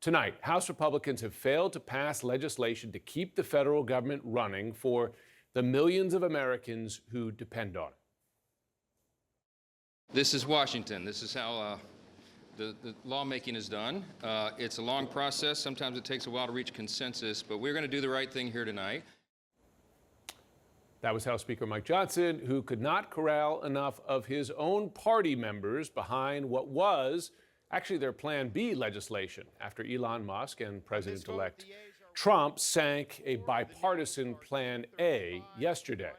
Tonight, House Republicans have failed to pass legislation to keep the federal government running for the millions of Americans who depend on it. This is Washington. This is how the lawmaking is done. It's a long process. Sometimes it takes a while to reach consensus, but we're going to do the right thing here tonight. That was House Speaker Mike Johnson, who could not corral enough of his own party members behind what was actually their Plan B legislation after Elon Musk and President-elect Trump sank a bipartisan Plan A yesterday.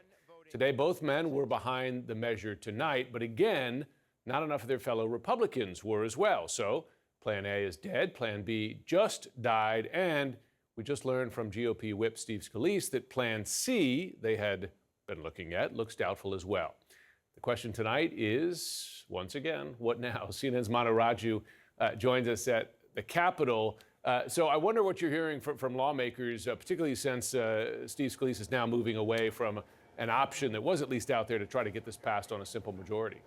Today, both men were behind the measure tonight, but again, not enough of their fellow Republicans were as well. So Plan A is dead, Plan B just died, and we just learned from GOP Whip Steve Scalise that Plan C they had been looking at looks doubtful as well. The question tonight is, once again, what now? CNN's Manu Raju joins us at the Capitol. So I wonder what you're hearing from lawmakers, particularly since Steve Scalise is now moving away from an option that was at least out there to try to get this passed on a simple majority.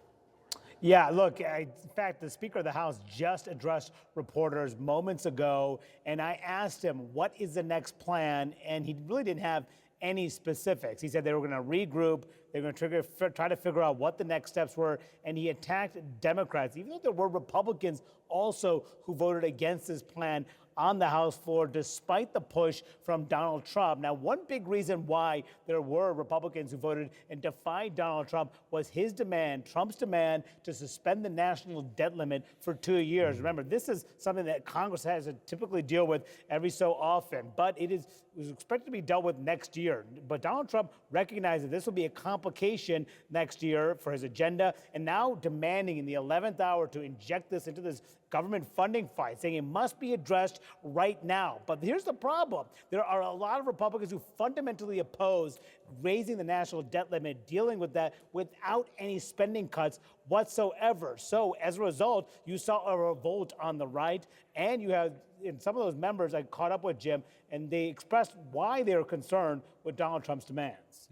Yeah, look, in fact, the Speaker of the House just addressed reporters moments ago, and I asked him, what is the next plan? And he really didn't have any specifics. He said they were going to regroup, they were going to try to figure out what the next steps were, and he attacked Democrats, even though there were Republicans also who voted against this plan on the House floor, despite the push from Donald Trump. Now, one big reason why there were Republicans who voted and defied Donald Trump was his demand, Trump's demand, to suspend the national debt limit for 2 years. Remember, this is something that Congress has to typically deal with every so often, but it was expected to be dealt with next year. But Donald Trump recognized that this will be a complication next year for his agenda, and now demanding in the 11th hour to inject this into this government funding fight, saying it must be addressed right now. But here's the problem. There are a lot of Republicans who fundamentally oppose raising the national debt limit, dealing with that without any spending cuts whatsoever. So as a result, you saw a revolt on the right, and you have some of those members I caught up with, Jim, and they expressed why they were concerned with Donald Trump's demands.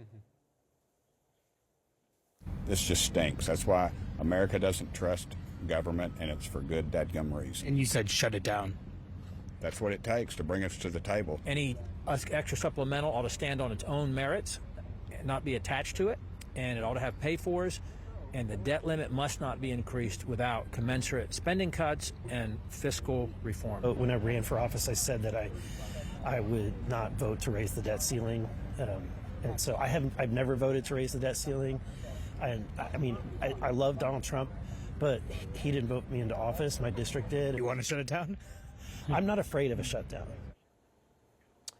This just stinks. That's why America doesn't trust government, and it's for good dadgum reason. And you said shut it down. That's what it takes to bring us to the table. Any extra supplemental ought to stand on its own merits and not be attached to it, and it ought to have pay-fors, and the debt limit must not be increased without commensurate spending cuts and fiscal reform. When I ran for office, I said that I would not vote to raise the debt ceiling, and so I've never voted to raise the debt ceiling. I mean, I love Donald Trump, but he didn't vote me into office. My district did. You want to shut it down? I'm not afraid of a shutdown.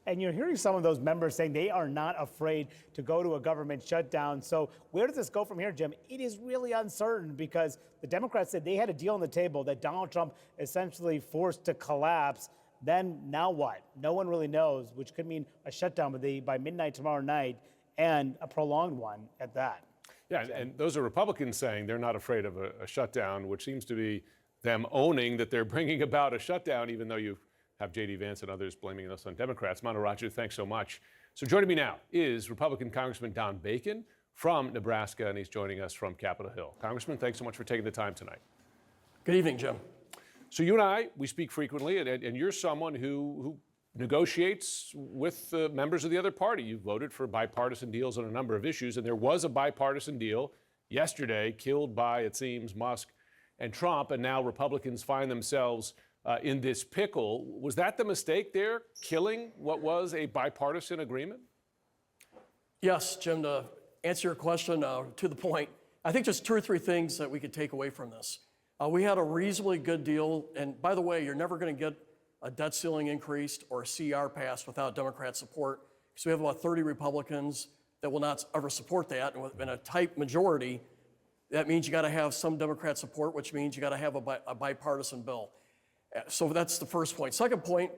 And you're hearing some of those members saying they are not afraid to go to a government shutdown. So where does this go from here, Jim? It is really uncertain, because the Democrats said they had a deal on the table that Donald Trump essentially forced to collapse. Then now what? No one really knows, which could mean a shutdown by midnight tomorrow night, and a prolonged one at that. Yeah, and those are Republicans saying they're not afraid of a shutdown, which seems to be them owning that they're bringing about a shutdown, even though you have J.D. Vance and others blaming us on Democrats. Manu Raju, thanks so much. So joining me now is Republican Congressman Don Bacon from Nebraska, and he's joining us from Capitol Hill. Congressman, thanks so much for taking the time tonight. Good evening, Jim. So you and I, we speak frequently, and you're someone who negotiates with members of the other party. You voted for bipartisan deals on a number of issues, and there was a bipartisan deal yesterday killed by, it seems, Musk and Trump, and now Republicans find themselves in this pickle. Was that the mistake there, killing what was a bipartisan agreement? Yes, Jim, to answer your question to the point, I think just 2 or 3 things that we could take away from this. We had a reasonably good deal, and by the way, you're never going to get a debt ceiling increased or a CR passed without Democrat support, because we have about 30 Republicans that will not ever support that, and in a tight majority, that means you got to have some Democrat support, which means you got to have a bipartisan bill. So that's the first point. Second point,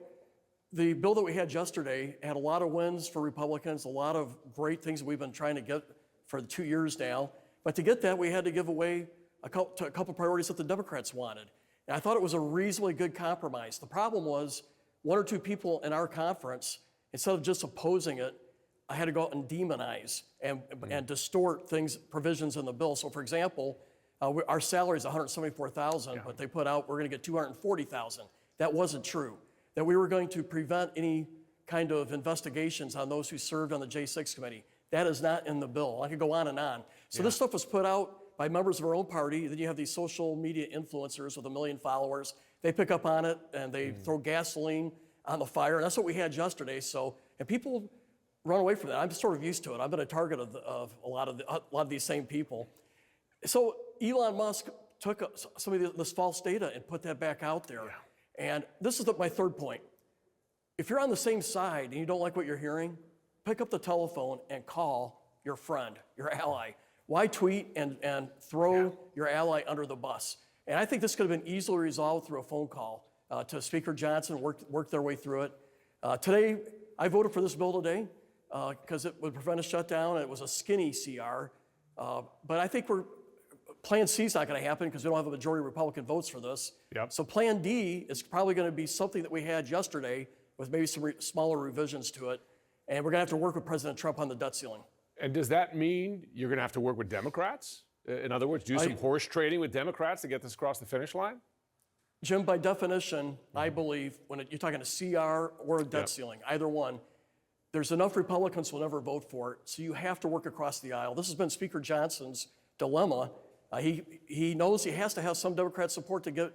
the bill that we had yesterday had a lot of wins for Republicans, a lot of great things that we've been trying to get for 2 years now. But to get that, we had to give away a couple priorities that the Democrats wanted. And I thought it was a reasonably good compromise. The problem was 1 or 2 people in our conference, instead of just opposing it, I had to go out and demonize and distort provisions in the bill. So for example, our salary is $174,000, but they put out we're going to get $240,000. That wasn't true. that we were going to prevent any kind of investigations on those who served on the J6 committee. That is not in the bill. I could go on and on. So this stuff was put out by members of our own party. Then you have these social media influencers with 1 million followers. They pick up on it and they throw gasoline on the fire. And that's what we had yesterday. So, and people run away from that. I'm sort of used to it. I've been a target of a lot of these same people. So Elon Musk took some of this false data and put that back out there. And this is my third point. If you're on the same side and you don't like what you're hearing, pick up the telephone and call your friend, your ally. Why tweet and throw your ally under the bus? And I think this could have been easily resolved through a phone call to Speaker Johnson, work their way through it. Today, I voted for this bill today because it would prevent a shutdown, and it was a skinny CR. But I think Plan C is not going to happen because we don't have a majority of Republican votes for this. So Plan D is probably going to be something that we had yesterday with maybe some smaller revisions to it. And we're going to have to work with President Trump on the debt ceiling. And does that mean you're going to have to work with Democrats? In other words, do some horse trading with Democrats to get this across the finish line? Jim, by definition, I believe when you're talking a CR or a debt ceiling, either one, there's enough Republicans who will never vote for it, so you have to work across the aisle. This has been Speaker Johnson's dilemma. He knows he has to have some Democrat support to get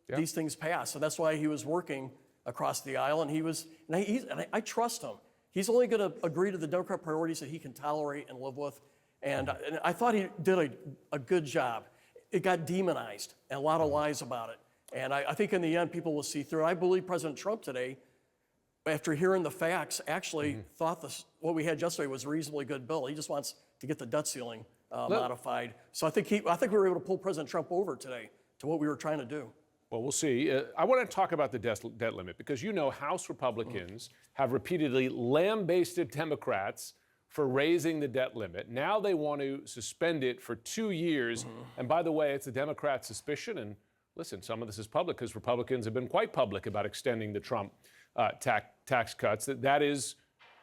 these things passed, and that's why he was working across the aisle. And I trust him. He's only going to agree to the Democrat priorities that he can tolerate and live with. And I thought he did a good job. It got demonized and a lot of lies about it. And I think in the end, people will see through it. I believe President Trump today, after hearing the facts, actually thought what we had yesterday was a reasonably good bill. He just wants to get the debt ceiling modified. So I think we were able to pull President Trump over today to what we were trying to do. Well, we'll see. I want to talk about the debt limit because House Republicans have repeatedly lambasted Democrats for raising the debt limit. Now they want to suspend it for 2 years. And by the way, it's a Democrat suspicion. And listen, some of this is public because Republicans have been quite public about extending the Trump tax cuts. That is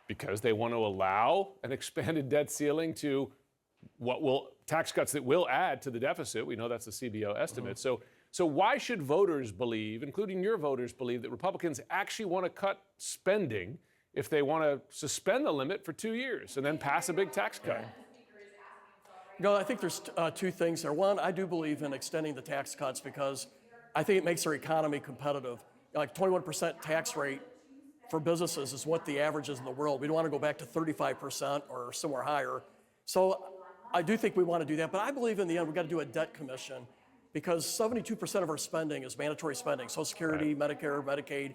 because they want to allow an expanded debt ceiling to tax cuts that will add to the deficit. We know that's the CBO estimate. So why should voters believe, including your voters, believe that Republicans actually want to cut spending if they want to suspend the limit for 2 years and then pass a big tax cut? I think there's two things there. One, I do believe in extending the tax cuts because I think it makes our economy competitive. Like 21% tax rate for businesses is what the average is in the world. We don't want to go back to 35% or somewhere higher. So I do think we want to do that. But I believe in the end we've got to do a debt commission because 72% of our spending is mandatory spending, Social Security, Medicare, Medicaid.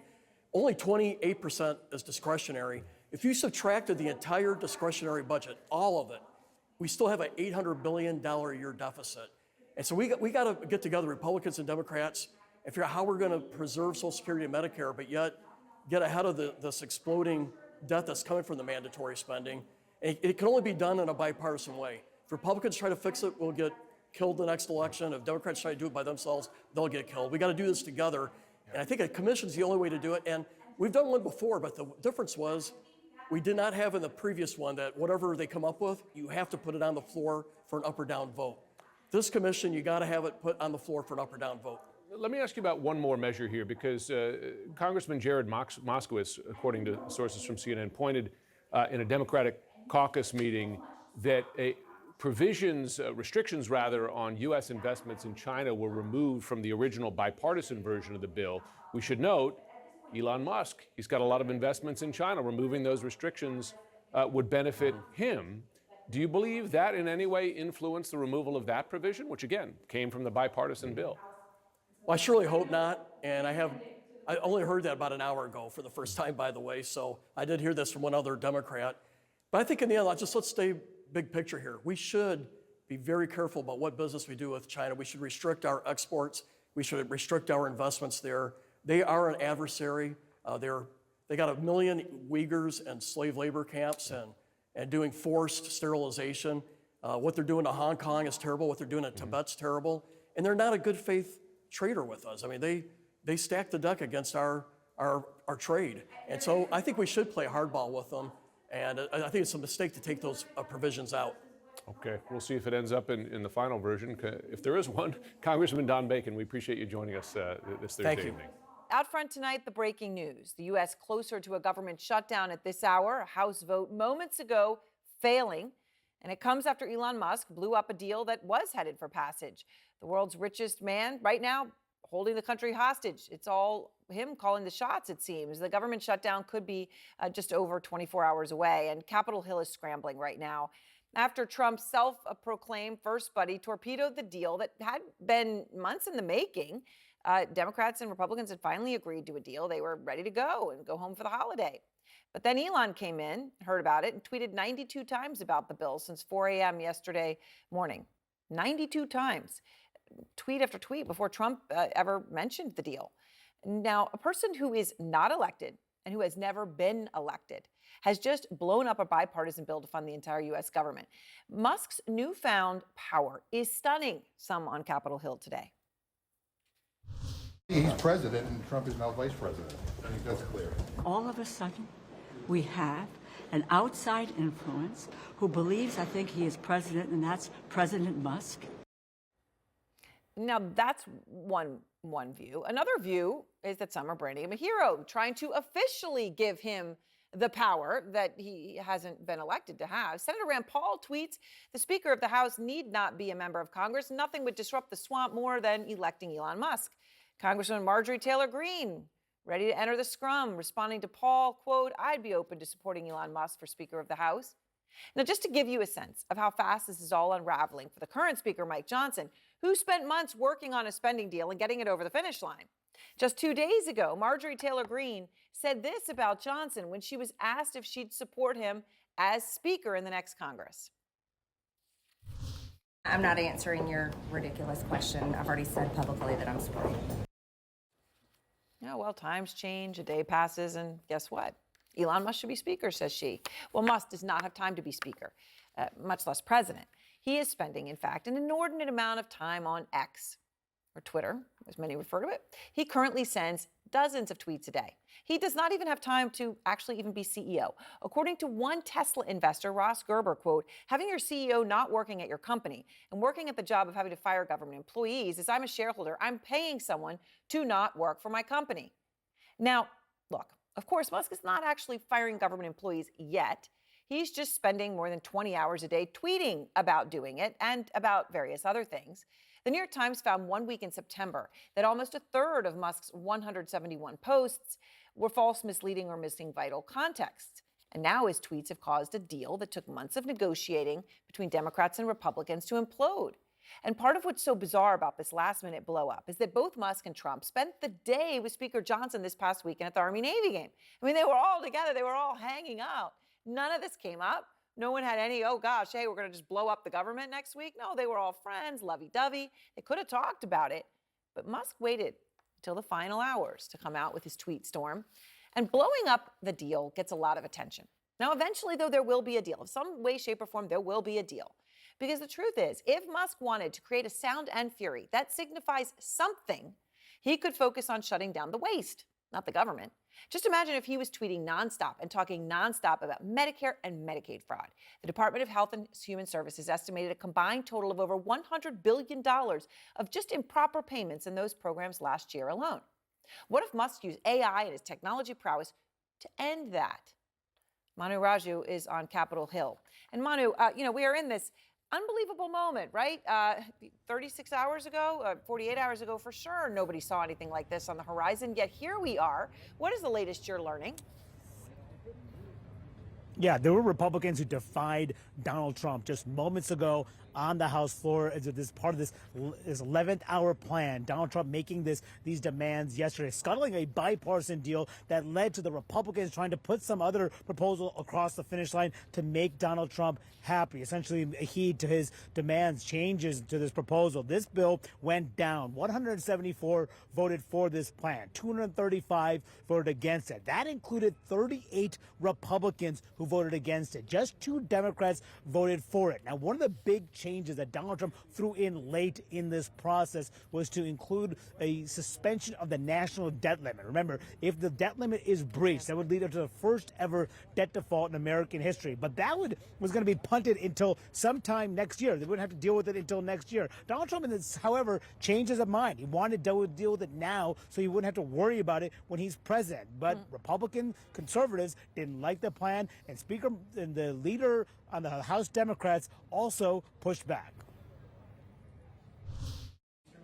Only 28% is discretionary. If you subtracted the entire discretionary budget, all of it, we still have an $800 billion a year deficit. And so we got to get together, Republicans and Democrats, and figure out how we're going to preserve Social Security and Medicare, but yet get ahead of this exploding debt that's coming from the mandatory spending. And it can only be done in a bipartisan way. If Republicans try to fix it, we'll get killed the next election. If Democrats try to do it by themselves, they'll get killed. We got to do this together. And I think a commission's the only way to do it. And we've done one before, but the difference was we did not have in the previous one that whatever they come up with, you have to put it on the floor for an up or down vote. This commission, you got to have it put on the floor for an up or down vote. Let me ask you about one more measure here because Congressman Jared Moskowitz, according to sources from CNN, pointed in a Democratic caucus meeting that restrictions on U.S. investments in China were removed from the original bipartisan version of the bill. We should note, Elon Musk, he's got a lot of investments in China. Removing those restrictions would benefit him. Do you believe that in any way influenced the removal of that provision, which again came from the bipartisan bill? Well, I surely hope not. And I only heard that about an hour ago for the first time, by the way. So I did hear this from one other Democrat. But I think in the end, let's stay big picture here. We should be very careful about what business we do with China. We should restrict our exports. We should restrict our investments there. They are an adversary. They got 1 million Uyghurs in slave labor camps and doing forced sterilization. What they're doing to Hong Kong is terrible. What they're doing to Tibet's terrible. And they're not a good faith trader with us. I mean, they stack the deck against our trade. And so I think we should play hardball with them. And I think it's a mistake to take those provisions out. Okay, we'll see if it ends up in the final version. If there is one, Congressman Don Bacon, we appreciate you joining us this Thursday evening. Out front tonight, the breaking news. The U.S. closer to a government shutdown at this hour, a House vote moments ago failing. And it comes after Elon Musk blew up a deal that was headed for passage. The world's richest man right now holding the country hostage. It's all him calling the shots, it seems. The government shutdown could be just over 24 hours away, and Capitol Hill is scrambling right now after Trump's self-proclaimed first buddy torpedoed the deal that had been months in the making. Democrats and Republicans had finally agreed to a deal. They were ready to go and go home for the holiday. But then Elon came in, heard about it, and tweeted 92 times about the bill since 4 a.m. yesterday morning. 92 times. Tweet after tweet before Trump ever mentioned the deal. Now, a person who is not elected and who has never been elected has just blown up a bipartisan bill to fund the entire U.S. government. Musk's newfound power is stunning some on Capitol Hill today. He's president and Trump is now vice president. I think that's clear. All of a sudden, we have an outside influence who believes, I think he is president, and that's President Musk. Now, that's one view. Another view is that some are branding him a hero, trying to officially give him the power that he hasn't been elected to have. Senator Rand Paul tweets, the Speaker of the House need not be a member of Congress. Nothing would disrupt the swamp more than electing Elon Musk. Congresswoman Marjorie Taylor Greene, ready to enter the scrum, responding to Paul, quote, I'd be open to supporting Elon Musk for Speaker of the House. Now, just to give you a sense of how fast this is all unraveling for the current Speaker, Mike Johnson, who spent months working on a spending deal and getting it over the finish line. Just 2 days ago, Marjorie Taylor Greene said this about Johnson when she was asked if she'd support him as Speaker in the next Congress. I'm not answering your ridiculous question. I've already said publicly that I'm supporting. Oh, well, times change, a day passes, and guess what? Elon Musk should be Speaker, says she. Well, Musk does not have time to be Speaker, much less President. He is spending, in fact, an inordinate amount of time on X, or Twitter, as many refer to it. He currently sends dozens of tweets a day. He does not even have time to actually even be CEO. According to one Tesla investor, Ross Gerber, quote, having your CEO not working at your company and working at the job of having to fire government employees is I'm a shareholder. I'm paying someone to not work for my company. Now, look, of course, Musk is not actually firing government employees yet. He's just spending more than 20 hours a day tweeting about doing it and about various other things. The New York Times found 1 week in September that almost a third of Musk's 171 posts were false, misleading, or missing vital context. And now his tweets have caused a deal that took months of negotiating between Democrats and Republicans to implode. And part of what's so bizarre about this last-minute blow-up is that both Musk and Trump spent the day with Speaker Johnson this past weekend at the Army-Navy game. I mean, they were all together. They were all hanging out. None of this came up. No one had any, oh, gosh, hey, we're going to just blow up the government next week. No, they were all friends, lovey-dovey. They could have talked about it. But Musk waited until the final hours to come out with his tweet storm. And blowing up the deal gets a lot of attention. Now, eventually, though, there will be a deal. In some way, shape, or form, there will be a deal. Because the truth is, if Musk wanted to create a sound and fury that signifies something, he could focus on shutting down the waste, not the government. Just imagine if he was tweeting nonstop and talking nonstop about Medicare and Medicaid fraud. The Department of Health and Human Services estimated a combined total of over $100 billion of just improper payments in those programs last year alone. What if Musk used AI and his technology prowess to end that? Manu Raju is on Capitol Hill. And Manu, we are in this unbelievable moment, right? 36 hours ago, 48 hours ago for sure, nobody saw anything like this on the horizon, yet here we are. What is the latest you're learning? Yeah, there were Republicans who defied Donald Trump just moments ago on the House floor as this part of this 11th hour plan. Donald Trump making these demands yesterday, scuttling a bipartisan deal that led to the Republicans trying to put some other proposal across the finish line to make Donald Trump happy, essentially heed to his demands, changes to this proposal. This bill went down. 174 voted for this plan. 235 voted against it. That included 38 Republicans who voted against it. Just 2 Democrats voted for it. Now, one of the big changes that Donald Trump threw in late in this process was to include a suspension of the national debt limit. Remember, if the debt limit is breached, that would lead up to the first ever debt default in American history. But that was going to be punted until sometime next year. They wouldn't have to deal with it until next year. Donald Trump, however, changed his mind. He wanted to deal with it now so he wouldn't have to worry about it when he's president. But Republican conservatives didn't like the plan, and the leader on the House Democrats also pushed back.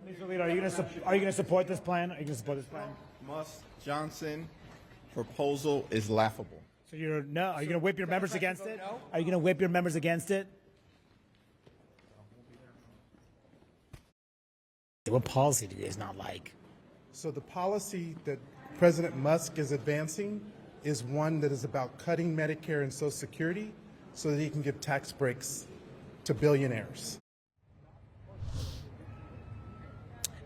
Mr. Leader, are you going to support this plan? Are you going to support this plan? Musk-Johnson proposal is laughable. So are you going to whip your members against it? Are you going to whip your members against it? What policy do you guys not like? So the policy that President Musk is advancing is one that is about cutting Medicare and Social Security so that he can give tax breaks to billionaires.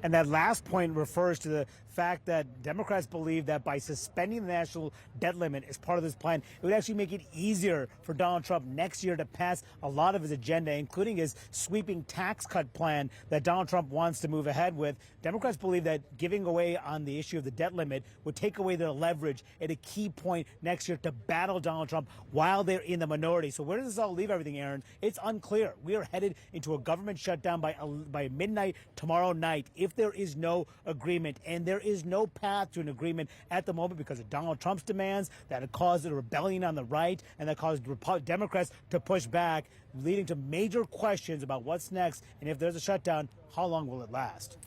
And that last point refers to the fact that Democrats believe that by suspending the national debt limit as part of this plan, it would actually make it easier for Donald Trump next year to pass a lot of his agenda, including his sweeping tax cut plan that Donald Trump wants to move ahead with. Democrats believe that giving away on the issue of the debt limit would take away their leverage at a key point next year to battle Donald Trump while they're in the minority. So where does this all leave everything, Aaron? It's unclear. We are headed into a government shutdown by midnight tomorrow night if there is no agreement, and there is no path to an agreement at the moment because of Donald Trump's demands that have caused a rebellion on the right and that caused Democrats to push back, leading to major questions about what's next, and if there's a shutdown, how long will it last?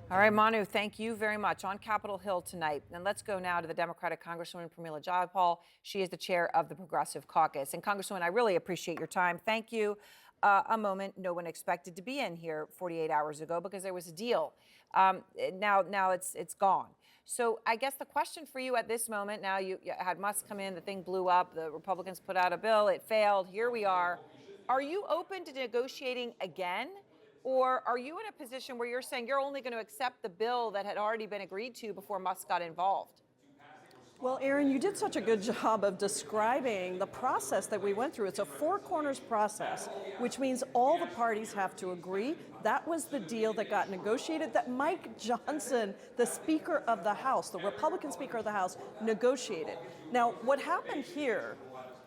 All right, Manu, thank you very much. On Capitol Hill tonight. And let's go now to the Democratic Congresswoman Pramila Jayapal. She is the chair of the Progressive Caucus. And Congresswoman, I really appreciate your time. Thank you. A moment no one expected to be in here 48 hours ago because there was a deal. Now it's gone. So I guess the question for you at this moment, now you had Musk come in, the thing blew up, the Republicans put out a bill, it failed, here we are. Are you open to negotiating again? Or are you in a position where you're saying you're only going to accept the bill that had already been agreed to before Musk got involved? Well, Aaron, you did such a good job of describing the process that we went through. It's a four corners process, which means all the parties have to agree. That was the deal that got negotiated, that Mike Johnson, the Speaker of the House, the Republican Speaker of the House, negotiated. Now, what happened here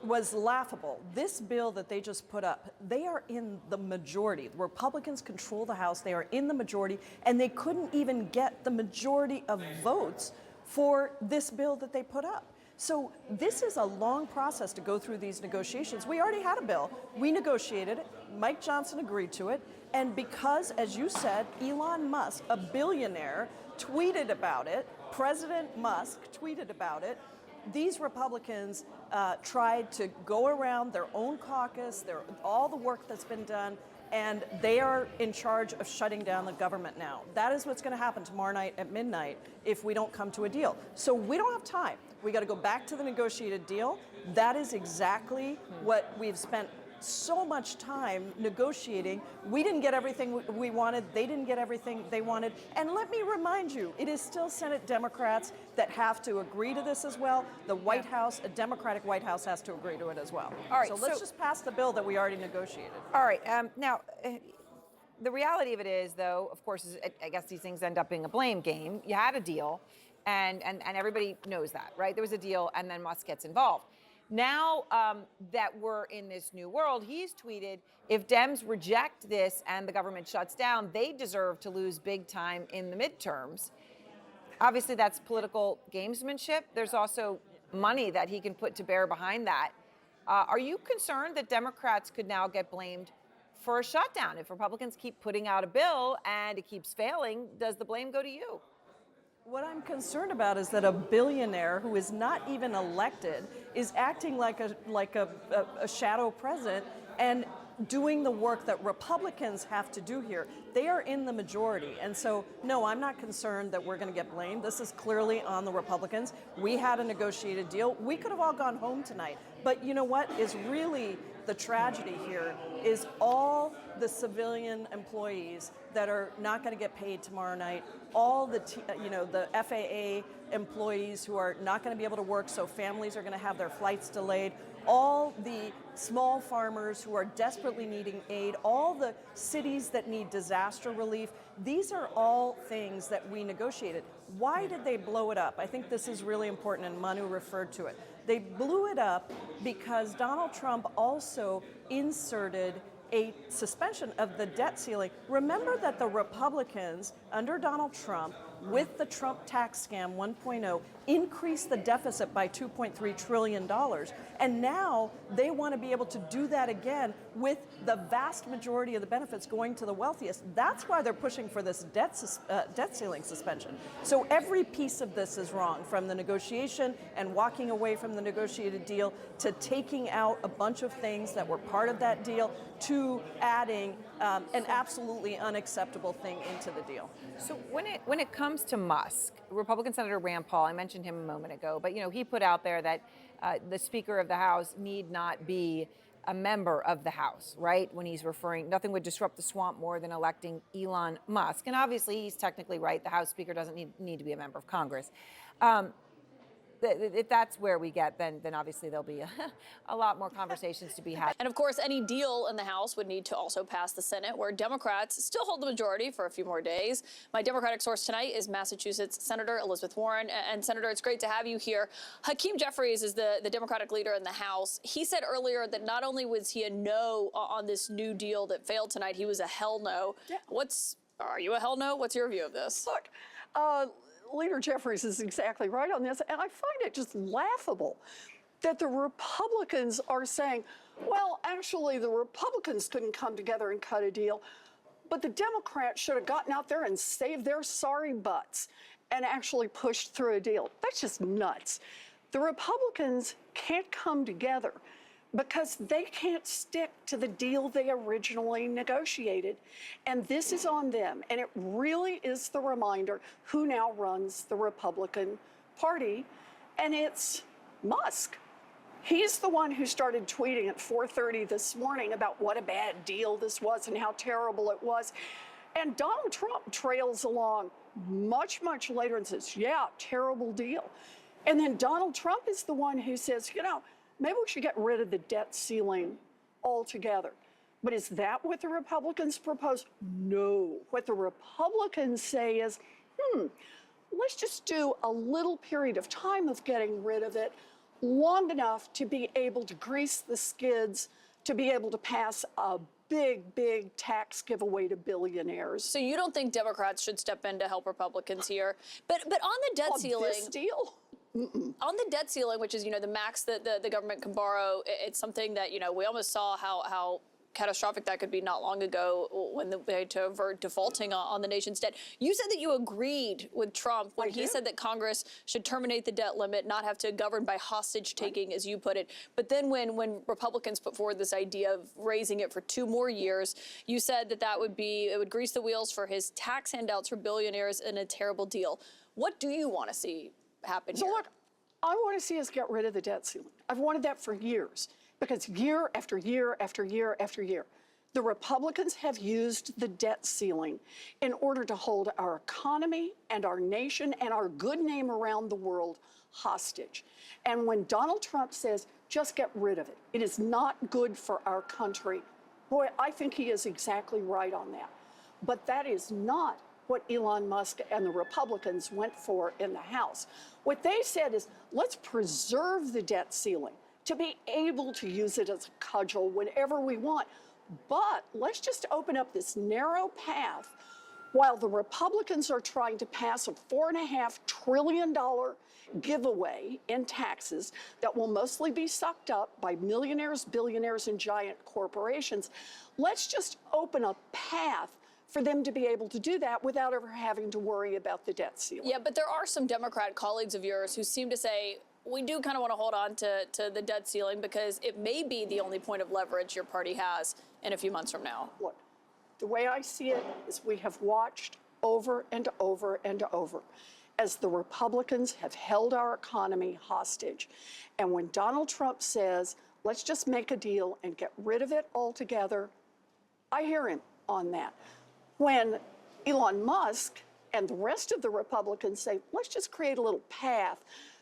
was laughable. This bill that they just put up, they are in the majority. The Republicans control the House. They are in the majority, and they couldn't even get the majority of votes for this bill that they put up. So this is a long process to go through these negotiations. We already had a bill. We negotiated it. Mike Johnson agreed to it. And because, as you said, Elon Musk, a billionaire, tweeted about it, President Musk tweeted about it, these Republicans tried to go around their own caucus, all the work that's been done, and they are in charge of shutting down the government now. That is what's going to happen tomorrow night at midnight if we don't come to a deal. So we don't have time. We got to go back to the negotiated deal. That is exactly what we've spent so much time negotiating. We didn't get everything we wanted. They didn't get everything they wanted. And let me remind you, it is still Senate Democrats that have to agree to this as well. The White House, a Democratic White House, has to agree to it as well. All right, so let's just pass the bill that we already negotiated. All right. Now, the reality of it is, though, of course, I guess these things end up being a blame game. You had a deal, and everybody knows that, right? There was a deal, and then Musk gets involved. Now that we're in this new world, he's tweeted, if Dems reject this and the government shuts down, they deserve to lose big time in the midterms. Obviously, that's political gamesmanship. There's also money that he can put to bear behind that. Are you concerned that Democrats could now get blamed for a shutdown? If Republicans keep putting out a bill and it keeps failing, does the blame go to you? What I'm concerned about is that a billionaire who is not even elected is acting like a shadow president and doing the work that Republicans have to do here. They are in the majority. And so, no, I'm not concerned that we're going to get blamed. This is clearly on the Republicans. We had a negotiated deal. We could have all gone home tonight. But you know what is really the tragedy here is all the civilian employees that are not going to get paid tomorrow night, all the FAA employees who are not going to be able to work, so families are going to have their flights delayed, all the small farmers who are desperately needing aid, all the cities that need disaster relief. These are all things that we negotiated. Why did they blow it up? I think this is really important, and Manu referred to it. They blew it up because Donald Trump also inserted a suspension of the debt ceiling. Remember that the Republicans under Donald Trump, with the Trump tax scam 1.0, increased the deficit by $2.3 trillion. And now they want to be able to do that again with the vast majority of the benefits going to the wealthiest. That's why they're pushing for this debt ceiling suspension. So every piece of this is wrong, from the negotiation and walking away from the negotiated deal to taking out a bunch of things that were part of that deal to adding an absolutely unacceptable thing into the deal. So when it comes to Musk, Republican Senator Rand Paul, I mentioned him a moment ago, but he put out there that the Speaker of the House need not be a member of the House, right? When he's referring, nothing would disrupt the swamp more than electing Elon Musk. And obviously, he's technically right. The House Speaker doesn't need to be a member of Congress. If that's where we get, then obviously there'll be a lot more conversations to be had. And of course, any deal in the House would need to also pass the Senate, where Democrats still hold the majority for a few more days. My Democratic source tonight is Massachusetts Senator Elizabeth Warren. And Senator, it's great to have you here. Hakeem Jeffries is the Democratic leader in the House. He said earlier that not only was he a no on this new deal that failed tonight, he was a hell no. Yeah. Are you a hell no? What's your view of this? Look, Leader Jeffries is exactly right on this, and I find it just laughable that the Republicans are saying, well, actually, the Republicans couldn't come together and cut a deal, but the Democrats should have gotten out there and saved their sorry butts and actually pushed through a deal. That's just nuts. The Republicans can't come together because they can't stick to the deal they originally negotiated. And this is on them. And it really is the reminder who now runs the Republican Party, and it's Musk. He's the one who started tweeting at 4:30 this morning about what a bad deal this was and how terrible it was. And Donald Trump trails along much, much later and says, yeah, terrible deal. And then Donald Trump is the one who says, maybe we should get rid of the debt ceiling altogether. But is that what the Republicans propose? No. What the Republicans say is, let's just do a little period of time of getting rid of it, long enough to be able to grease the skids, to be able to pass a big, big tax giveaway to billionaires. So you don't think Democrats should step in to help Republicans here? But on the debt ceiling... this deal? On the debt ceiling, which is, the max that the government can borrow, it's something that, we almost saw how catastrophic that could be not long ago when they had to avert defaulting on the nation's debt. You said that you agreed with Trump when he said that Congress should terminate the debt limit, not have to govern by hostage taking, as you put it. But then when Republicans put forward this idea of raising it for 2 more years, you said that it would grease the wheels for his tax handouts for billionaires and a terrible deal. What do you want to see happen here? So look, I want to see us get rid of the debt ceiling. I've wanted that for years, because year after year after year after year, the Republicans have used the debt ceiling in order to hold our economy and our nation and our good name around the world hostage. And when Donald Trump says, just get rid of it, it is not good for our country, boy, I think he is exactly right on that. But that is not what Elon Musk and the Republicans went for in the House. What they said is, let's preserve the debt ceiling to be able to use it as a cudgel whenever we want. But let's just open up this narrow path while the Republicans are trying to pass a $4.5 trillion giveaway in taxes that will mostly be sucked up by millionaires, billionaires, and giant corporations. Let's just open a path for them to be able to do that without ever having to worry about the debt ceiling. Yeah, but there are some Democrat colleagues of yours who seem to say, we do kind of want to hold on to the debt ceiling because it may be the only point of leverage your party has in a few months from now. Look, the way I see it is we have watched over and over and over as the Republicans have held our economy hostage. And when Donald Trump says, let's just make a deal and get rid of it altogether, I hear him on that. When Elon Musk and the rest of the Republicans say, let's just create a little path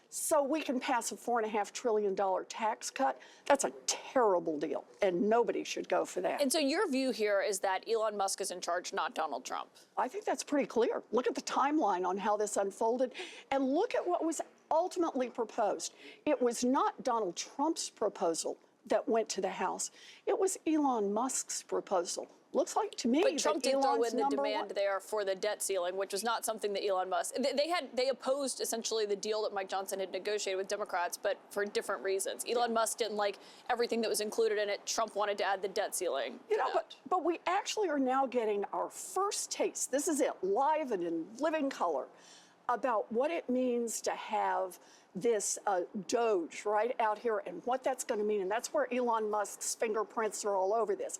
so we can pass a $4.5 trillion tax cut, that's a terrible deal, and nobody should go for that. And so your view here is that Elon Musk is in charge, not Donald Trump. I think that's pretty clear. Look at the timeline on how this unfolded, and look at what was ultimately proposed. It was not Donald Trump's proposal that went to the House. It was Elon Musk's proposal. Looks like to me But Trump that did throw Elon's in the number demand one. there for the debt ceiling, which was not something that Elon Musk, they opposed essentially the deal that Mike Johnson had negotiated with Democrats, but for different reasons. Elon Musk didn't like everything that was included in it. Trump wanted to add the debt ceiling. You know, but we actually are now getting our first taste. This is it, live and in living color, about what it means to have this Doge right out here and what that's going to mean. And that's where Elon Musk's fingerprints are all over this.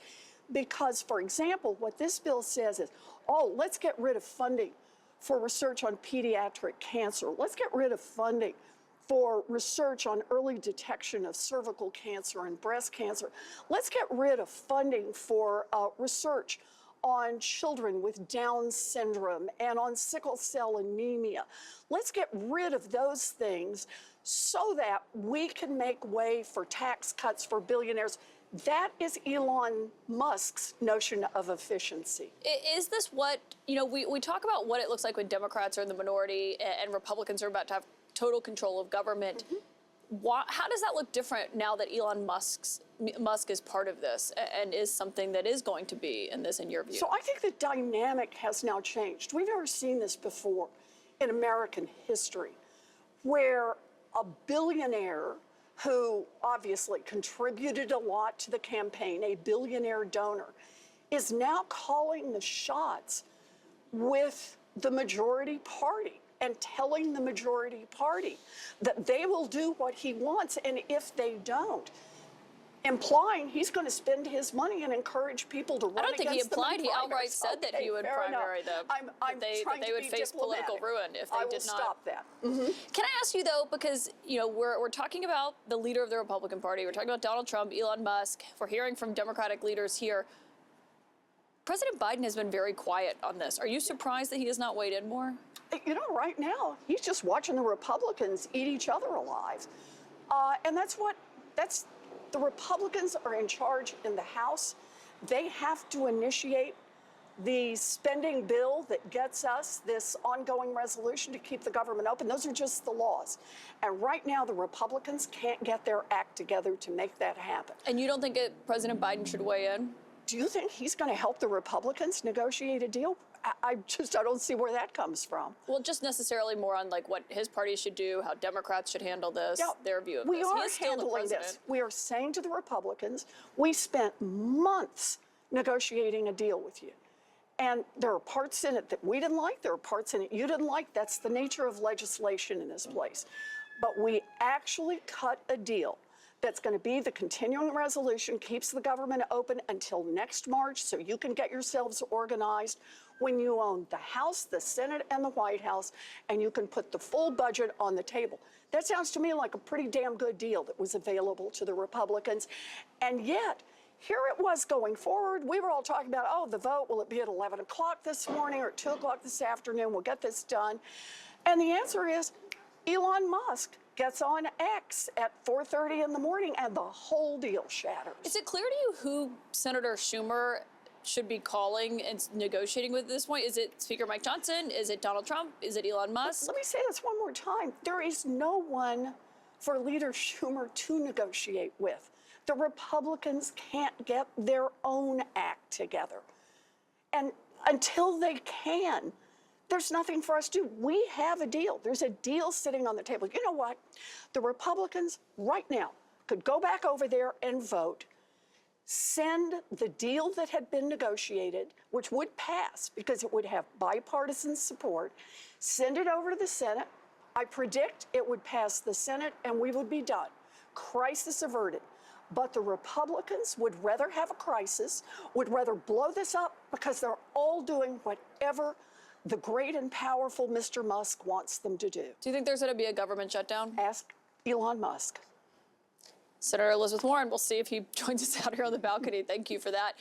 Because, for example, what this bill says is, oh, let's get rid of funding for research on pediatric cancer. Let's get rid of funding for research on early detection of cervical cancer and breast cancer. Let's get rid of funding for research on children with Down syndrome and on sickle cell anemia. Let's get rid of those things so that we can make way for tax cuts for billionaires. That is Elon Musk's notion of efficiency. Is this what, we talk about what it looks like when Democrats are in the minority and Republicans are about to have total control of government. How does that look different now that Elon Musk is part of this and is something that is going to be in this, in your view? So I think the dynamic has now changed. We've never seen this before in American history, where a billionaire who obviously contributed a lot to the campaign, a billionaire donor, is now calling the shots with the majority party and telling the majority party that they will do what he wants, and if they don't, implying he's going to spend his money and encourage people to run I don't think he against them in implied. He outright primaries. said that he would fair primary enough. them. I'm that trying they to would be face political diplomatic. ruin if they I will did not. stop that. Can I ask you though, because we're talking about the leader of the Republican Party, we're talking about Donald Trump, Elon Musk, we're hearing from Democratic leaders here. President Biden has been very quiet on this. Are you surprised that he has not weighed in more? You know, right now he's just watching the Republicans eat each other alive, and that's the Republicans are in charge in the House. They have to initiate the spending bill that gets us this ongoing resolution to keep the government open. Those are just the laws. And right now, the Republicans can't get their act together to make that happen. And you don't think President Biden should weigh in? Do you think he's going to help the Republicans negotiate a deal? I don't see where that comes from. Well, just necessarily more on like what his party should do, how Democrats should handle this, their view of this. We He are is still the handling president. this. We are saying to the Republicans, we spent months negotiating a deal with you. And there are parts in it that we didn't like. There are parts in it you didn't like. That's the nature of legislation in this place. But we actually cut a deal that's going to be the continuing resolution, keeps the government open until next March so you can get yourselves organized when you own the House, the Senate, and the White House, and you can put the full budget on the table. That sounds to me like a pretty damn good deal that was available to the Republicans. And yet, here it was going forward. We were all talking about, oh, the vote, will it be at 11 o'clock this morning or 2 o'clock this afternoon? We'll get this done. And the answer is Elon Musk gets on X at 4:30 in the morning and the whole deal shatters. Is it clear to you who Senator Schumer should be calling and negotiating with at this point? Is it Speaker Mike Johnson? Is it Donald Trump? Is it Elon Musk? Let me say this one more time. There is no one for Leader Schumer to negotiate with. The Republicans can't get their own act together. And until they can, there's nothing for us to do. We have a deal. There's a deal sitting on the table. You know what? The Republicans right now could go back over there and vote, send the deal that had been negotiated, which would pass because it would have bipartisan support, send it over to the Senate. I predict it would pass the Senate and we would be done. Crisis averted. But the Republicans would rather have a crisis, would rather blow this up because they're all doing whatever the great and powerful Mr. Musk wants them to do. Do you think there's going to be a government shutdown? Ask Elon Musk. Senator Elizabeth Warren, we'll see if he joins us out here on the balcony. Thank you for that.